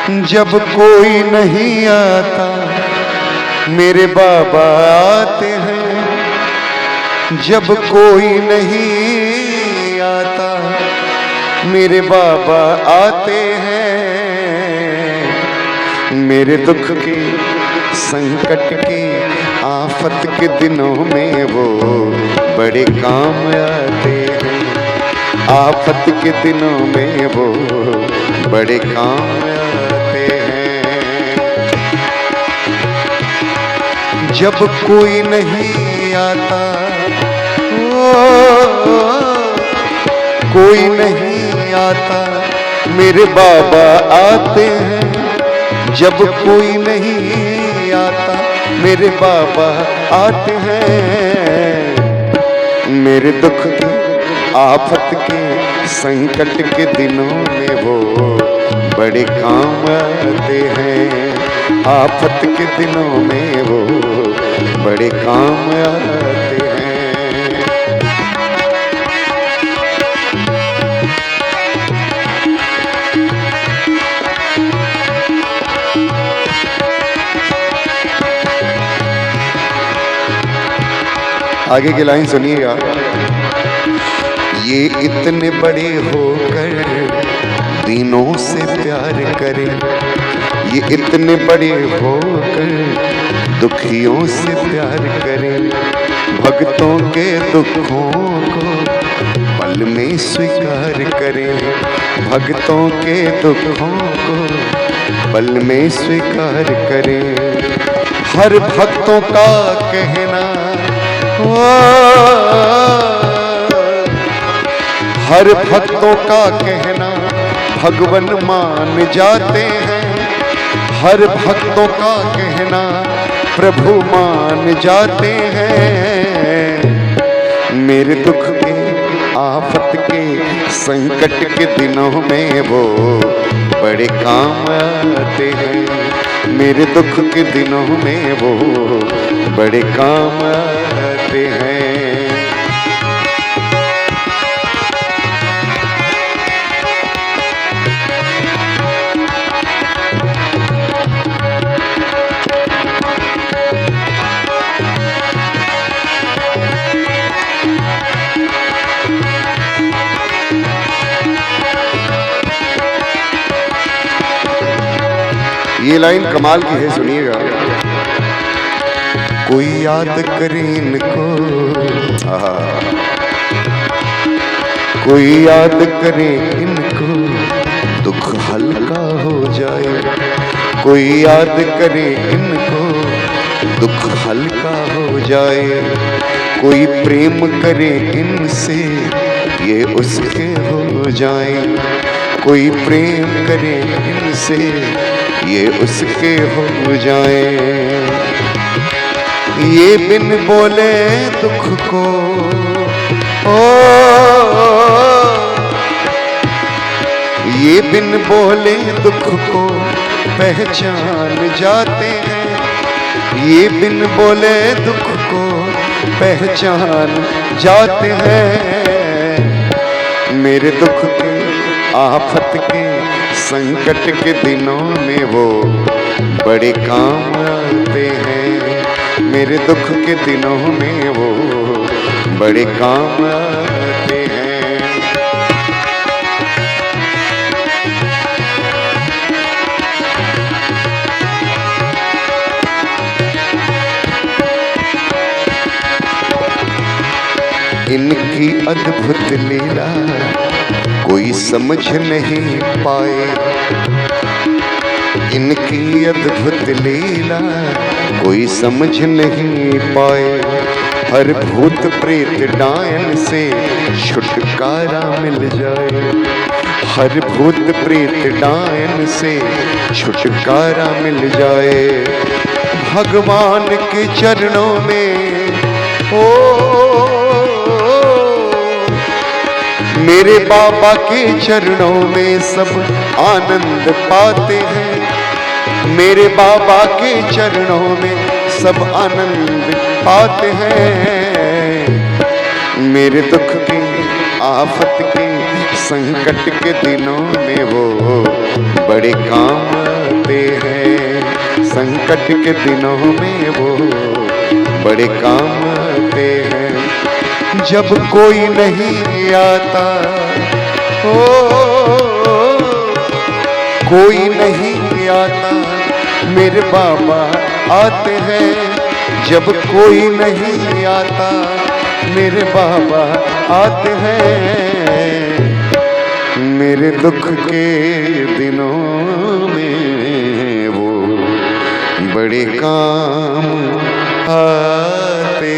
जब कोई नहीं आता मेरे बाबा आते हैं। जब कोई नहीं आता मेरे बाबा आते हैं। मेरे दुख के संकट के आफत के दिनों में वो बड़े काम आते हैं। आफत के दिनों में वो बड़े काम आते हैं। जब कोई नहीं आता, कोई नहीं आता मेरे बाबा आते हैं। जब कोई नहीं आता मेरे बाबा आते हैं। मेरे दुख के आफत के संकट के दिनों में वो बड़े काम आते हैं। आफत के दिनों में वो बड़े काम आते हैं। आगे की लाइन सुनिएगा। ये इतने बड़े होकर दीनों से प्यार करें। ये इतने बड़े होकर दुखियों से प्यार करें। भक्तों के दुखों को पल में स्वीकार करें। भक्तों के दुखों को पल में स्वीकार करें। हर भक्तों का कहना, हर भक्तों का कहना भगवान मान जाते हैं। हर भक्तों का कहना प्रभु मान जाते हैं। मेरे दुख के आफत के संकट के दिनों में वो बड़े काम आते हैं। मेरे दुख के दिनों में वो बड़े काम आते हैं। ये लाइन कमाल की है, सुनिएगा। कोई याद करे इनको, कोई याद करे इनको दुख हल्का हो जाए। कोई याद करे इनको दुख हल्का हो जाए। कोई प्रेम करे इनसे ये उसके हो जाए। कोई प्रेम करे इनसे ये उसके हो जाए। ये बिन बोले दुख को ये बिन बोले दुख को पहचान जाते हैं। ये बिन बोले दुख को पहचान जाते हैं। मेरे दुख के आफत के संकट के दिनों में वो बड़े काम आते हैं। मेरे दुख के दिनों में वो बड़े काम आते हैं। इनकी अद्भुत लीला कोई समझ नहीं पाए। इनकी अद्भुत लीला कोई समझ नहीं पाए। हर भूत प्रेत डायन से छुटकारा मिल जाए। हर भूत प्रेत डायन से छुटकारा मिल जाए। भगवान के चरणों में मेरे बाबा के चरणों में सब आनंद पाते हैं। मेरे बाबा के चरणों में सब आनंद पाते हैं। मेरे दुख के आफत के संकट के दिनों में वो बड़े काम संकट के दिनों में वो बड़े काम आते हैं। जब कोई नहीं आता, ओ कोई नहीं आता, मेरे बाबा आते हैं। जब कोई नहीं आता, मेरे बाबा आते हैं। मेरे दुख के दिनों में वो बड़े काम आते